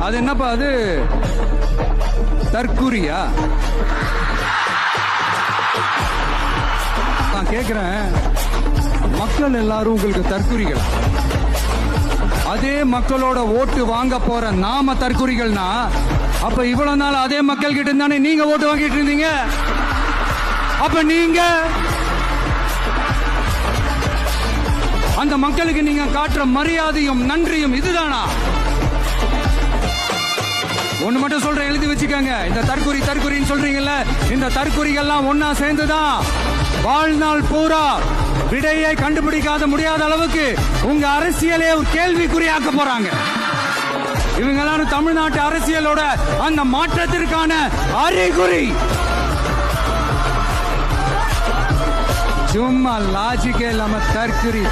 அது என்னப்பா அது தற்குறியா? நான் கேக்குறேன், மக்கள் எல்லாரும் உங்களுக்கு தற்குறிகள். அதே மக்களோட ஓட்டு வாங்க போற நாம தற்குறிகள்னா, அப்ப இவ்வளவு நாள் அதே மக்கள் கிட்ட இருந்தானே நீங்க ஓட்டு வாங்கிட்டு இருந்தீங்க. அப்ப நீங்க அந்த மக்களுக்கு நீங்க காட்டுற மரியாதையும் நன்றியும் இதுதானா? ஒண்ணு மட்டும் சொல்றேன், எழுதி வச்சுக்கோங்க. இந்த தற்குறின்னு சொல்றீங்கல்ல, இந்த தற்குறிகள்லாம் ஒன்னா சேர்ந்துதான் வாழ்நாள் பூரா விடையை கண்டுபிடிக்காத முடியாத அளவுக்கு உங்க அரசியலே ஒரு கேள்விக்குறியாக்க போறாங்க. இவங்க எல்லாரும் தமிழ்நாட்டு அரசியலோட அந்த மாற்றத்திற்கான அறிகுறி. சும்மா லாஜிக்கே இல்லாம தற்குறி